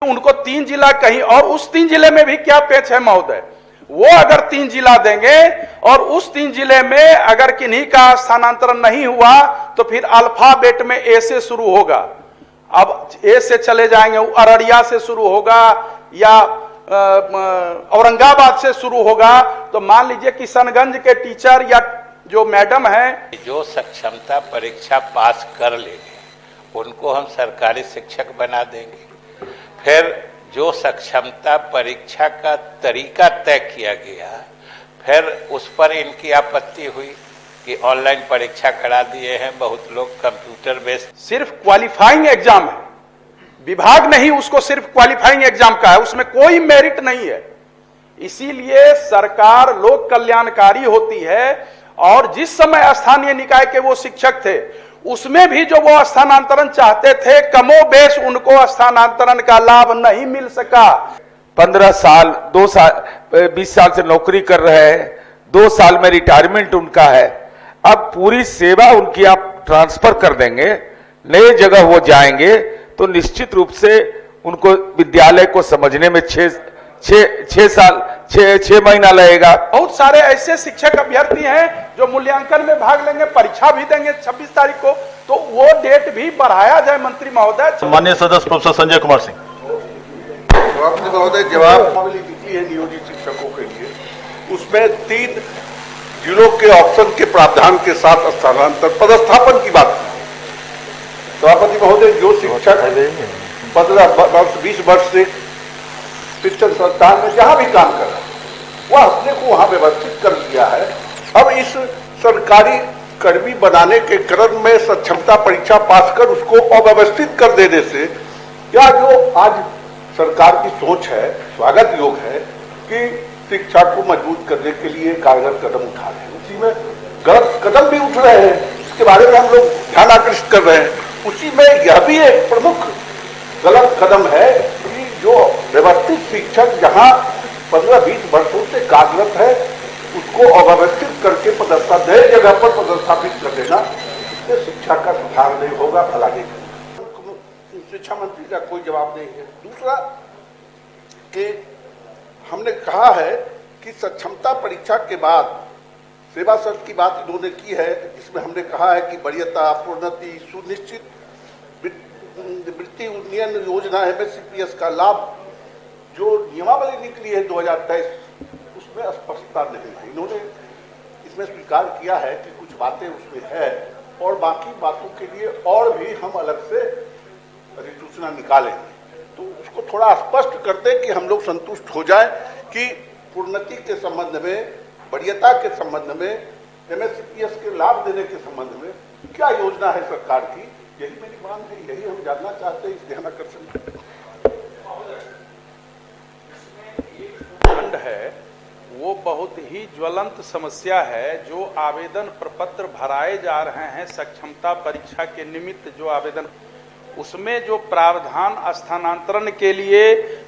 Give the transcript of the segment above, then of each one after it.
उनको 3 जिला कहीं और उस 3 जिले में भी क्या पेच है महोदय, वो अगर 3 जिला देंगे और उस 3 जिले में अगर किन्हीं का स्थानांतरण नहीं हुआ तो फिर अल्फाबेट में ए से शुरू होगा। अब ए से चले जाएंगे, अररिया से शुरू होगा या औरंगाबाद से शुरू होगा। तो मान लीजिए किशनगंज के टीचर या जो मैडम है, जो सक्षमता परीक्षा पास कर लेंगे उनको हम सरकारी शिक्षक बना देंगे। फिर जो सक्षमता परीक्षा का तरीका तय किया गया, फिर उस पर इनकी आपत्ति हुई कि ऑनलाइन परीक्षा करा दिए हैं, बहुत लोग कंप्यूटर बेस्ड। सिर्फ क्वालिफाइंग एग्जाम है, विभाग नहीं उसको सिर्फ क्वालिफाइंग एग्जाम का है, उसमें कोई मेरिट नहीं है। इसीलिए सरकार लोक कल्याणकारी होती है और जिस समय स्थानीय निकाय के वो शिक्षक थे उसमें भी जो वो स्थानांतरण चाहते थे, कमोबेश उनको स्थानांतरण का लाभ नहीं मिल सका। 15 साल 2 साल 20 साल से नौकरी कर रहे हैं, 2 साल में रिटायरमेंट उनका है। अब पूरी सेवा उनकी आप ट्रांसफर कर देंगे, नए जगह वो जाएंगे तो निश्चित रूप से उनको विद्यालय को समझने में 6 महीना लगेगा। बहुत सारे ऐसे शिक्षक अभ्यर्थी हैं जो मूल्यांकन में भाग लेंगे, परीक्षा भी देंगे 26 तारीख को, तो वो डेट भी बढ़ाया जाए मंत्री महोदय। माननीय सदस्य प्रोफेसर संजय कुमार सिंह। सभापति महोदय, जवाब निकली है नियोजित शिक्षकों के लिए, उसमें 3 जिलों के ऑप्शन के प्रावधान के साथ स्थानांतर पदस्थापन की बात की। सभापति महोदय, जो शिक्षक 15 वर्ष 20 वर्ष से शिक्षण संस्थान में जहां भी काम कर रहा है वह अपने को वहां व्यवस्थित कर लिया है। अब इस सरकारी कर्मी बनाने के क्रम में सक्षमता परीक्षा पास कर उसको अव्यवस्थित कर देने से क्या जो आज सरकार की सोच है, स्वागत योग है कि शिक्षा को मजबूत करने के लिए कारगर कदम उठा रहे हैं, उसी में गलत कदम भी उठ रहे हैं, इसके बारे में हम लोग ध्यान आकृष्ट कर रहे हैं। उसी में यह भी एक प्रमुख गलत कदम है कि जो व्यवस्थित शिक्षक जहां 15-20 वर्षों से कार्यरत है उसको अव्यवस्थित करके नए जगह पर पदस्थापित कर देना, इससे शिक्षा का सुधार नहीं होगा, भला नहीं होगा। शिक्षा मंत्री का कोई जवाब नहीं है। दूसरा कि हमने कहा है कि सक्षमता परीक्षा के बाद सेवा शर्त की बात इन्होंने की है, जिसमें हमने कहा है कि वरीयता, प्रोन्नति, सुनिश्चित वृत्ति उन्नयन योजना MSCPS का लाभ जो नियमावली निकली है 2023 उसमें स्पष्टता नहीं है। इन्होंने इसमें स्वीकार किया है कि कुछ बातें उसमें है और बाकी बातों के लिए और भी हम अलग से अधिसूचना निकालेंगे। तो उसको थोड़ा स्पष्ट करते कि हम लोग संतुष्ट हो जाए कि प्रोन्नति के संबंध में, वरीयता के संबंध में, MSCPS के लाभ देने के संबंध में क्या योजना है सरकार की। यही मेरी मांग है, यही हम जानना चाहते हैं। इस ध्यान आकर्षण खंड है वो बहुत ही ज्वलंत समस्या है। जो आवेदन प्रपत्र भराए जा रहे हैं सक्षमता परीक्षा के निमित्त, जो आवेदन, उसमें जो प्रावधान स्थानांतरण के लिए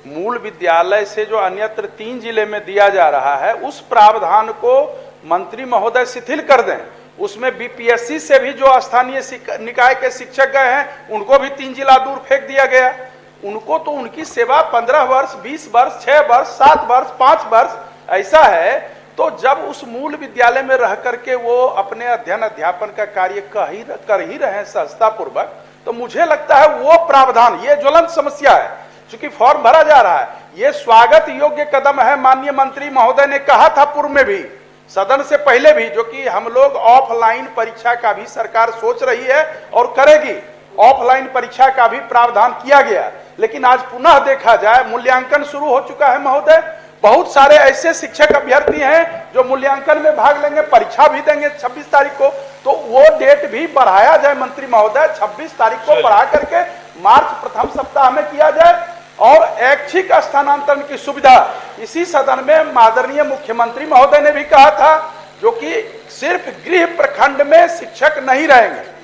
मूल विद्यालय से जो अन्यत्र 3 जिले में दिया जा रहा है, उस प्रावधान को मंत्री महोदय शिथिल कर दें। उसमें BPSC से भी जो स्थानीय निकाय के शिक्षक गए हैं उनको भी 3 जिला दूर फेंक दिया गया। उनको तो उनकी सेवा 15 वर्ष, 20 वर्ष, 6 वर्ष, 7 वर्ष, 5 वर्ष ऐसा है। तो जब उस मूल विद्यालय में रह करके वो अपने अध्ययन अध्यापन का कार्य कर ही रहे हैं सहजता पूर्वक, तो मुझे लगता है वो प्रावधान, ये ज्वलंत समस्या है। चूंकि फॉर्म भरा जा रहा है, ये स्वागत योग्य कदम है। माननीय मंत्री महोदय ने कहा था पूर्व में भी, सदन से पहले भी, जो कि हम लोग ऑफलाइन परीक्षा का भी सरकार सोच रही है और करेगी, ऑफलाइन परीक्षा का भी प्रावधान किया गया। लेकिन आज पुनः देखा जाए, मूल्यांकन शुरू हो चुका है महोदय। बहुत सारे ऐसे शिक्षक अभ्यर्थी हैं जो मूल्यांकन में भाग लेंगे, परीक्षा भी देंगे 26 तारीख को, तो वो डेट भी बढ़ाया जाए मंत्री महोदय। 26 तारीख को बढ़ा करके मार्च प्रथम सप्ताह में किया जाए और ऐच्छिक स्थानांतरण की सुविधा इसी सदन में माननीय मुख्यमंत्री महोदय ने भी कहा था, जो कि सिर्फ गृह प्रखंड में शिक्षक नहीं रहेंगे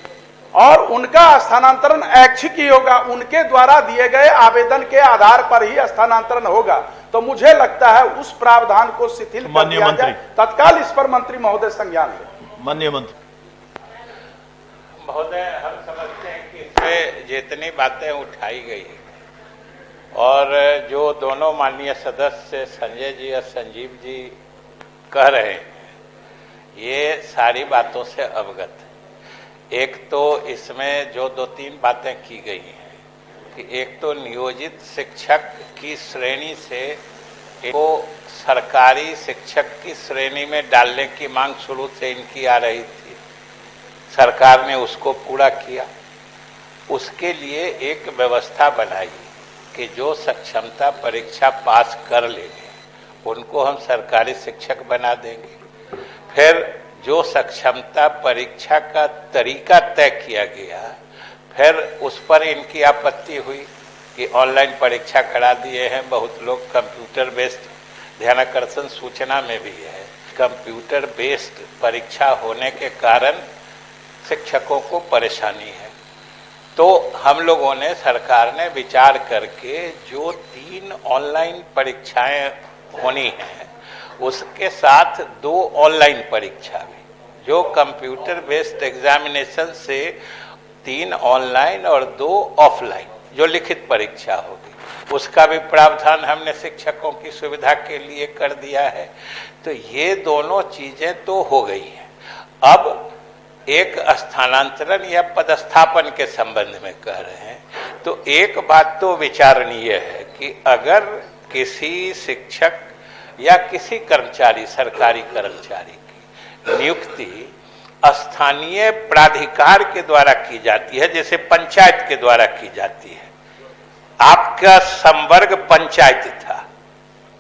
और उनका स्थानांतरण ऐच्छिक ही होगा, उनके द्वारा दिए गए आवेदन के आधार पर ही स्थानांतरण होगा। तो मुझे लगता है उस प्रावधान को शिथिल कर दिया जाए, तत्काल इस पर मंत्री महोदय संज्ञान लें। माननीय मंत्री महोदय, हम समझते हैं कि इसमें जितनी बातें उठाई गई है और जो दोनों माननीय सदस्य संजय जी और संजीव जी कह रहे हैं, ये सारी बातों से अवगत है। एक तो इसमें जो 2-3 बातें की गई हैं कि एक तो नियोजित शिक्षक की श्रेणी से को सरकारी शिक्षक की श्रेणी में डालने की मांग शुरू से इनकी आ रही थी। सरकार ने उसको पूरा किया। उसके लिए एक व्यवस्था बनाई कि जो सक्षमता परीक्षा पास कर लेंगे उनको हम सरकारी शिक्षक बना देंगे। फिर जो सक्षमता परीक्षा का तरीका तय किया गया, फिर उस पर इनकी आपत्ति हुई कि ऑनलाइन परीक्षा करा दिए हैं बहुत लोग, कंप्यूटर बेस्ड, ध्यानाकर्षण सूचना में भी है, कंप्यूटर बेस्ड परीक्षा होने के कारण शिक्षकों को परेशानी है। तो हम लोगों ने, सरकार ने विचार करके जो 3 ऑनलाइन परीक्षाएं होनी हैं उसके साथ 2 ऑनलाइन परीक्षा भी, जो कंप्यूटर बेस्ड एग्जामिनेशन से 3 ऑनलाइन और 2 ऑफलाइन जो लिखित परीक्षा होगी, उसका भी प्रावधान हमने शिक्षकों की सुविधा के लिए कर दिया है। तो ये दोनों चीजें तो हो गई हैं। अब एक स्थानांतरण या पदस्थापन के संबंध में कह रहे हैं, तो एक बात तो विचारणीय है कि अगर किसी शिक्षक या किसी कर्मचारी, सरकारी कर्मचारी की नियुक्ति स्थानीय प्राधिकार के द्वारा की जाती है, जैसे पंचायत के द्वारा की जाती है। आपका संवर्ग पंचायत था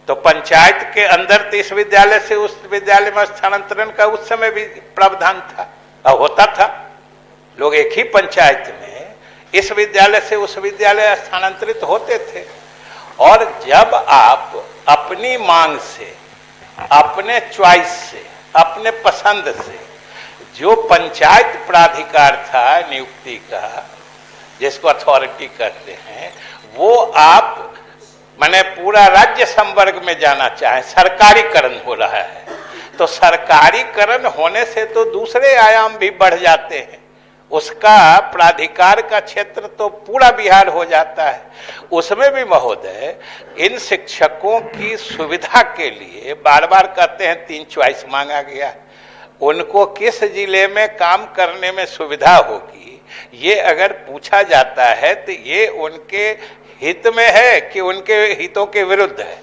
तो पंचायत के अंदर तो इस विद्यालय से उस विद्यालय में स्थानांतरण का उस समय भी प्रावधान था और होता था। लोग एक ही पंचायत में इस विद्यालय से उस विद्यालय स्थानांतरित होते थे। और जब आप अपनी मांग से, अपने चॉइस से, अपने पसंद से, जो पंचायत प्राधिकार था नियुक्ति का, जिसको अथॉरिटी कहते हैं, वो आप माने पूरा राज्य संवर्ग में जाना चाहे, सरकारीकरण हो रहा है। तो सरकारीकरण होने से तो दूसरे आयाम भी बढ़ जाते हैं, उसका प्राधिकार का क्षेत्र तो पूरा बिहार हो जाता है। उसमें भी महोदय इन शिक्षकों की सुविधा के लिए बार बार कहते हैं 3 चॉइस मांगा गया। उनको किस जिले में काम करने में सुविधा होगी, ये अगर पूछा जाता है तो ये उनके हित में है कि उनके हितों के विरुद्ध है,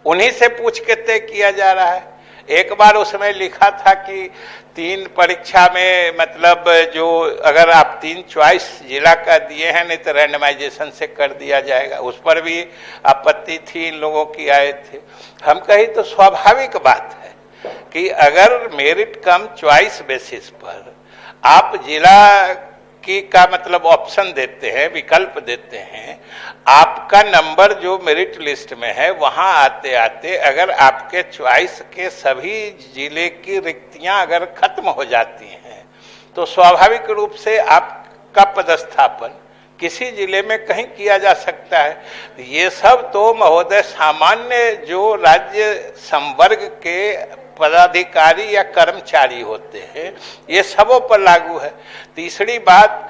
उन्हीं से पूछ के तय किया जा रहा है। एक बार उसमें लिखा था कि 3 परीक्षा में मतलब जो अगर आप 3 चॉइस जिला का दिए हैं, नहीं तो रैंडमाइजेशन से कर दिया जाएगा। उस पर भी आपत्ति थी, इन लोगों की आए थे। हम कही तो स्वाभाविक बात है कि अगर मेरिट कम चॉइस बेसिस पर आप जिला की का मतलब ऑप्शन देते हैं, विकल्प देते हैं, आपका नंबर जो मेरिट लिस्ट में है वहां आते आते अगर आपके चॉइस के सभी जिले की रिक्तियां अगर खत्म हो जाती हैं तो स्वाभाविक रूप से आपका पदस्थापन किसी जिले में कहीं किया जा सकता है। ये सब तो महोदय सामान्य जो राज्य संवर्ग के पदाधिकारी या कर्मचारी होते हैं, ये सबों पर लागू है। तीसरी बात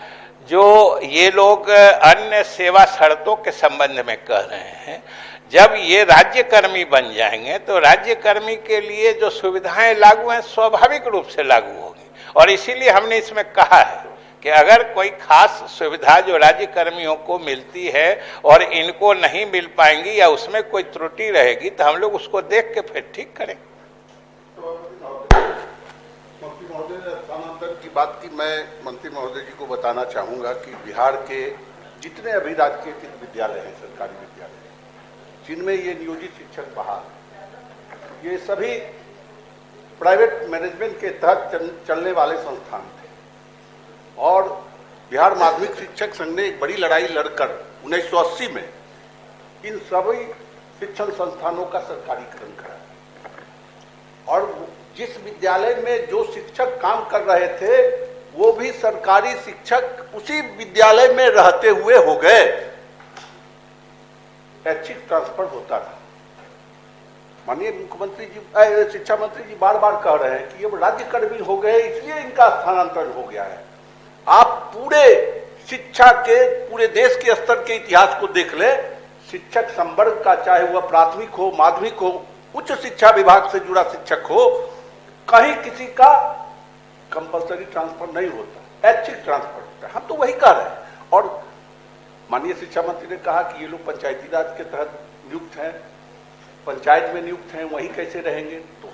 जो ये लोग अन्य सेवा शर्तों के संबंध में कह रहे हैं, जब ये राज्यकर्मी बन जाएंगे तो राज्यकर्मी के लिए जो सुविधाएं लागू हैं स्वाभाविक रूप से लागू होगी। और इसीलिए हमने इसमें कहा है कि अगर कोई खास सुविधा जो राज्यकर्मियों को मिलती है और इनको नहीं मिल पाएंगी या उसमें कोई त्रुटि रहेगी तो हम लोग उसको देख के फिर ठीक करेंगे। मंत्री महोदय ने स्थानांतरण की बात की, मैं मंत्री महोदय जी को बताना चाहूंगा कि बिहार के जितने अभी राजकीय विद्यालय हैं, सरकारी विद्यालय, जिनमें ये नियोजित शिक्षक बहाल, ये सभी प्राइवेट मैनेजमेंट के तहत चलने वाले संस्थान थे। और बिहार माध्यमिक शिक्षक संघ ने एक बड़ी लड़ाई लड़कर 1980 में इन सभी शिक्षण संस्थानों का सरकारीकरण कराया। और जिस विद्यालय में जो शिक्षक काम कर रहे थे वो भी सरकारी शिक्षक उसी विद्यालय में रहते हुए हो गए। ऐच्छिक ट्रांसफर होता था। माननीय मुख्यमंत्री जी, शिक्षा मंत्री जी बार बार कह रहे हैं कि ये राज्यकर्मी हो गए इसलिए इनका स्थानांतरण हो गया है। आप पूरे शिक्षा के पूरे देश के स्तर के इतिहास को देख ले, शिक्षक संवर्ग का, चाहे वह प्राथमिक हो, माध्यमिक हो, उच्च शिक्षा विभाग से जुड़ा शिक्षक हो, कहीं किसी का कंपलसरी ट्रांसफर नहीं होता, ऐच्छिक ट्रांसफर होता है। हम तो वही कह रहे हैं। और माननीय शिक्षा मंत्री ने कहा कि ये लोग पंचायती राज के तहत नियुक्त हैं, पंचायत में नियुक्त हैं, वहीं कैसे रहेंगे? तो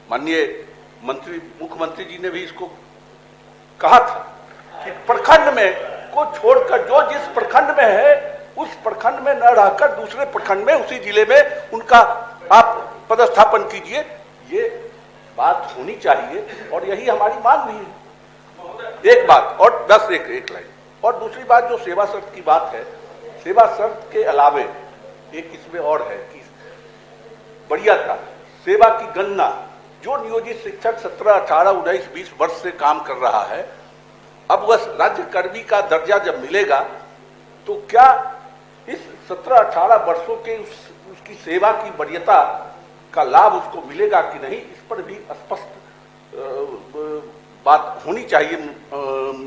माननीय मंत्री, मुख्यमंत्री जी ने भी इसको कहा था कि प्रखंड में को छोड़कर जो जिस प्रखंड में है उस प्रखंड में न रहकर दूसरे प्रखंड में, उसी जिले में उनका आप पदस्थापन कीजिए। ये बात होनी चाहिए और यही हमारी मांग भी है। एक बात और 10 एक लाइन और दूसरी बात, जो सेवा शर्त की बात है, सेवा शर्त के अलावे एक इसमें और है कि बढ़िया था सेवा की गणना। जो नियोजित शिक्षक 17, 18, 19, 20 वर्ष से काम कर रहा है, अब वह राज्य कर्मी का दर्जा जब मिलेगा तो क्या इस 17, 18 वर्षों के उसकी सेवा की वरीयता का लाभ उसको मिलेगा कि नहीं, इस पर भी स्पष्ट बात होनी चाहिए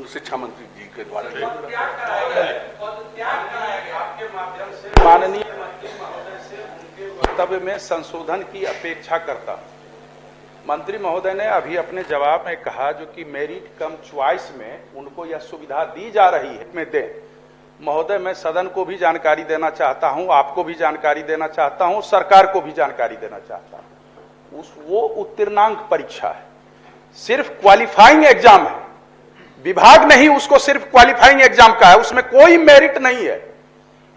शिक्षा मंत्री जी के द्वारा। आपके माध्यम से माननीय मंत्री महोदय से उनके वक्तव्य में संशोधन की अपेक्षा करता हूं। मंत्री महोदय ने अभी अपने जवाब में कहा जो कि मेरिट कम चॉइस में उनको यह सुविधा दी जा रही है में दें। महोदय, मैं सदन को भी जानकारी देना चाहता हूं, आपको भी जानकारी देना चाहता हूं, सरकार को भी जानकारी देना चाहता हूं। वो उत्तीर्णांक परीक्षा है, सिर्फ क्वालिफाइंग एग्जाम है। विभाग नहीं उसको सिर्फ क्वालिफाइंग एग्जाम का है, उसमें कोई मेरिट नहीं है।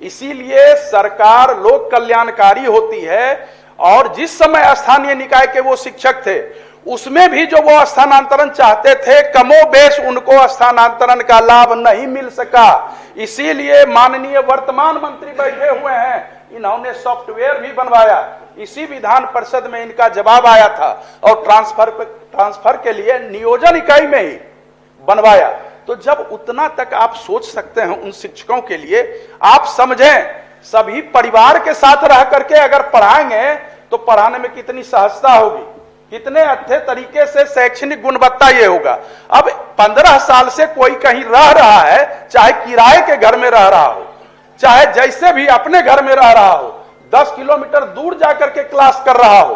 इसीलिए सरकार लोक कल्याणकारी होती है और जिस समय स्थानीय निकाय के वो शिक्षक थे उसमें भी जो वो स्थानांतरण चाहते थे, कमोबेश उनको स्थानांतरण का लाभ नहीं मिल सका। इसीलिए माननीय वर्तमान मंत्री बैठे हुए हैं, इन्होंने सॉफ्टवेयर भी बनवाया, इसी विधान परिषद में इनका जवाब आया था और ट्रांसफर के लिए नियोजन इकाई में ही बनवाया। तो जब उतना तक आप सोच सकते हैं उन शिक्षकों के लिए, आप समझें सभी परिवार के साथ रह करके अगर पढ़ाएंगे तो पढ़ाने में कितनी सहजता होगी, कितने अच्छे तरीके से शैक्षणिक गुणवत्ता ये होगा। अब 15 साल से कोई कहीं रह रहा है, चाहे किराए के घर में रह रहा हो, चाहे जैसे भी अपने घर में रह रहा हो, 10 किलोमीटर दूर जाकर के क्लास कर रहा हो,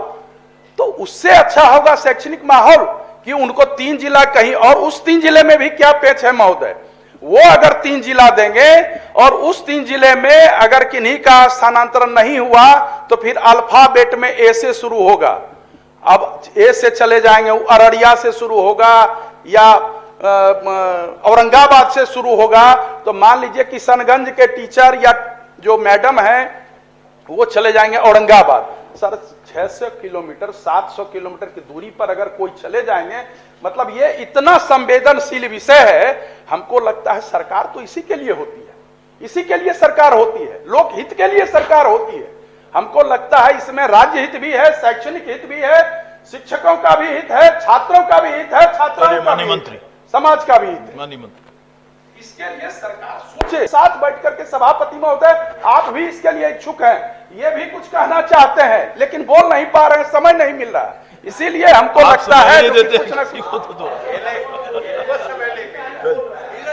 तो उससे अच्छा होगा शैक्षणिक माहौल कि उनको 3 जिला कहीं और उस 3 जिले में भी क्या पेच है महोदय, वो अगर 3 जिला देंगे और उस 3 जिले में अगर किन्हीं का स्थानांतरण नहीं हुआ तो फिर अल्फाबेट में ए से शुरू होगा। अब ए से चले जाएंगे, अररिया से शुरू होगा या औरंगाबाद से शुरू होगा, तो मान लीजिए किशनगंज के टीचर या जो मैडम है वो चले जाएंगे औरंगाबाद। सर 600 किलोमीटर 700 किलोमीटर की दूरी पर अगर कोई चले जाएंगे, मतलब ये इतना संवेदनशील विषय है। हमको लगता है सरकार तो इसी के लिए होती है, इसी के लिए सरकार होती है, लोक हित के लिए सरकार होती है। हमको लगता है इसमें राज्य हित भी है, शैक्षणिक हित भी है, शिक्षकों का भी हित है, छात्रों का भी हित है, छात्राओं का भी हित है, समाज का भी हित है। माननीय मंत्री, इसके लिए सरकार सोचे। साथ बैठ करके सभापति महोदय आप भी इसके लिए इच्छुक हैं, ये भी कुछ कहना चाहते हैं लेकिन बोल नहीं पा रहे हैं, समय नहीं मिल रहा, इसीलिए हमको लगता है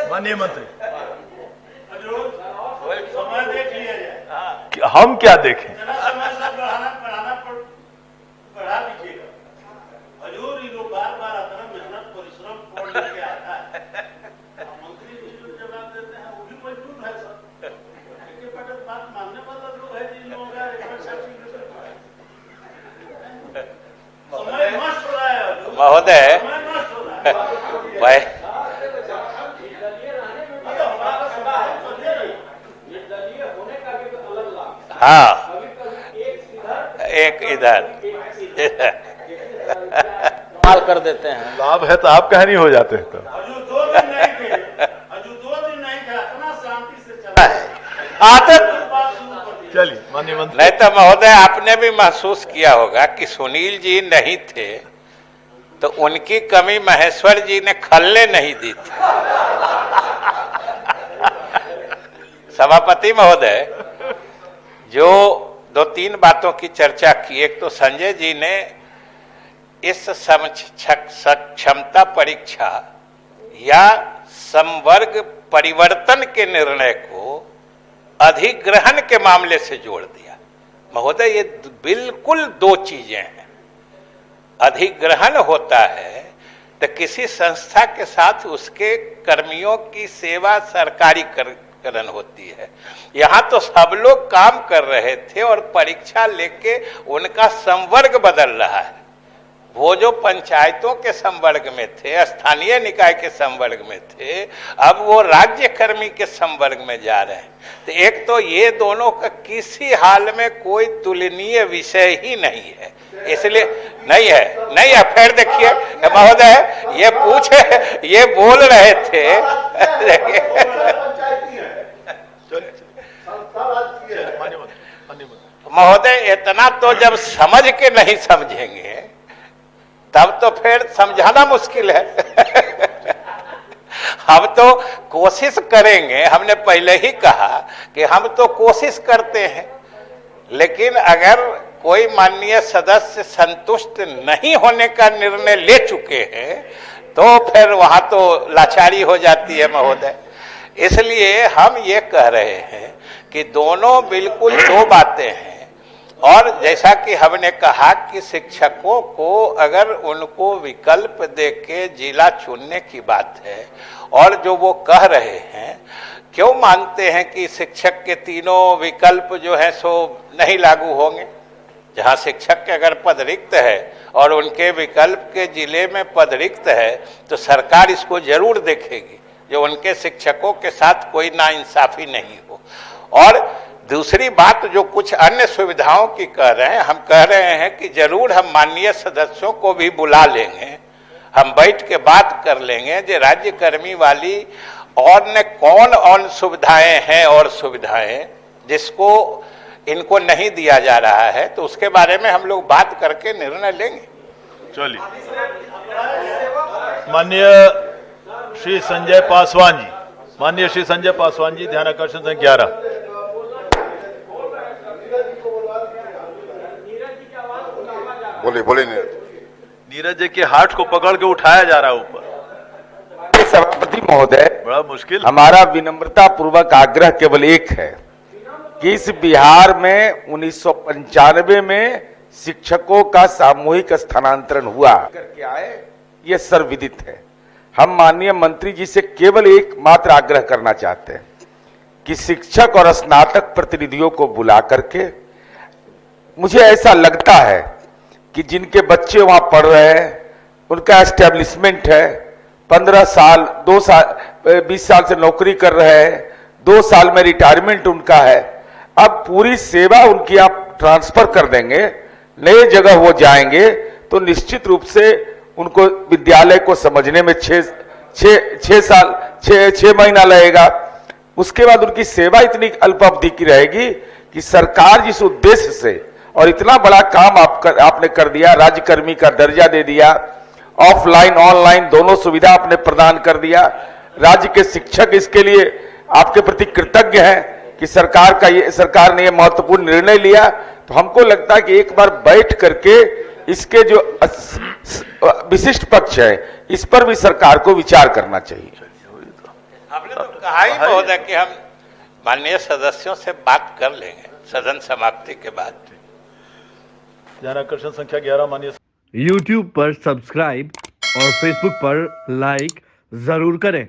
माननीय मंत्री हम क्या देखें? महोदय भाई हाँ, एक इधर माल कर देते हैं। लाभ है तो आप कहीं नहीं हो जाते हैं। तो चलिए माननीय मंत्री। नहीं तो महोदय आपने भी महसूस किया होगा कि सुनील जी नहीं थे तो उनकी कमी महेश्वर जी ने खलने नहीं दी थी। सभापति महोदय जो 2-3 बातों की चर्चा की, एक तो संजय जी ने इस सक्षमता परीक्षा या संवर्ग परिवर्तन के निर्णय को अधिग्रहण के मामले से जोड़ दिया। महोदय, ये बिल्कुल दो चीजें हैं। अधिग्रहण होता है तो किसी संस्था के साथ उसके कर्मियों की सेवा सरकारीकरण होती है। यहाँ तो सब लोग काम कर रहे थे और परीक्षा लेके उनका संवर्ग बदल रहा है। वो जो पंचायतों के संवर्ग में थे, स्थानीय निकाय के संवर्ग में थे, अब वो राज्य कर्मी के संवर्ग में जा रहे हैं। तो एक तो ये दोनों का किसी हाल में कोई तुलनीय विषय ही नहीं है, इसलिए नहीं है। फिर देखिए महोदय, ये बोल रहे थे महोदय, इतना तो जब समझ के नहीं समझेंगे तब तो फिर समझाना मुश्किल है। हम तो कोशिश करेंगे, हमने पहले ही कहा कि हम तो कोशिश करते हैं, लेकिन अगर कोई माननीय सदस्य संतुष्ट नहीं होने का निर्णय ले चुके हैं तो फिर वहां तो लाचारी हो जाती है महोदय। इसलिए हम ये कह रहे हैं कि दोनों बिल्कुल दो बातें हैं। और जैसा कि हमने कहा कि शिक्षकों को अगर उनको विकल्प देके जिला चुनने की बात है, और जो वो कह रहे हैं, क्यों मानते हैं कि शिक्षक के तीनों विकल्प जो है सो नहीं लागू होंगे? जहां शिक्षक के अगर पद रिक्त है और उनके विकल्प के जिले में पद रिक्त है तो सरकार इसको जरूर देखेगी, जो उनके शिक्षकों के साथ कोई नाइंसाफी नहीं हो। और दूसरी बात, जो कुछ अन्य सुविधाओं की कह रहे हैं, हम कह रहे हैं कि जरूर हम माननीय सदस्यों को भी बुला लेंगे, हम बैठ के बात कर लेंगे जो राज्य कर्मी वाली और ने कौन सुविधाएं हैं और सुविधाएं जिसको इनको नहीं दिया जा रहा है, तो उसके बारे में हम लोग बात करके निर्णय लेंगे। चलिए, माननीय श्री संजय पासवान जी, ध्यान आकर्षण संख्या 11। बोले नीरज जी के हाथ को पकड़ के उठाया जा रहा है ऊपर। सभापति महोदय, बड़ा मुश्किल। हमारा विनम्रता पूर्वक आग्रह केवल एक है कि इस बिहार में 1995 में शिक्षकों का सामूहिक स्थानांतरण हुआ करके आए, ये सर्वविदित है। हम माननीय मंत्री जी से केवल एक मात्र आग्रह करना चाहते हैं कि शिक्षक और स्नातक प्रतिनिधियों को बुला करके, मुझे ऐसा लगता है कि जिनके बच्चे वहां पढ़ रहे हैं, उनका एस्टेब्लिशमेंट है, 15 साल 20 साल से नौकरी कर रहे हैं, 2 साल में रिटायरमेंट उनका है, अब पूरी सेवा उनकी आप ट्रांसफर कर देंगे, नई जगह वो जाएंगे तो निश्चित रूप से उनको विद्यालय को समझने में 6 महीना लगेगा। उसके बाद उनकी सेवा इतनी अल्प अवधि की रहेगी कि सरकार जिस उद्देश्य से, और इतना बड़ा काम आपने कर दिया, राज्य कर्मी का दर्जा दे दिया, ऑफलाइन ऑनलाइन दोनों सुविधा आपने प्रदान कर दिया, राज्य के शिक्षक इसके लिए आपके प्रति कृतज्ञ हैं कि सरकार ने यह महत्वपूर्ण निर्णय लिया। तो हमको लगता है कि एक बार बैठ करके इसके जो विशिष्ट पक्ष है, इस पर भी सरकार को विचार करना चाहिए। हमने तो कहा ही महोदय कि हम माननीय सदस्यों से बात कर लेंगे सदन समाप्ति के बाद। ध्यान आकर्षण संख्या 11, माननीय। YouTube पर सब्सक्राइब और Facebook पर लाइक जरूर करें।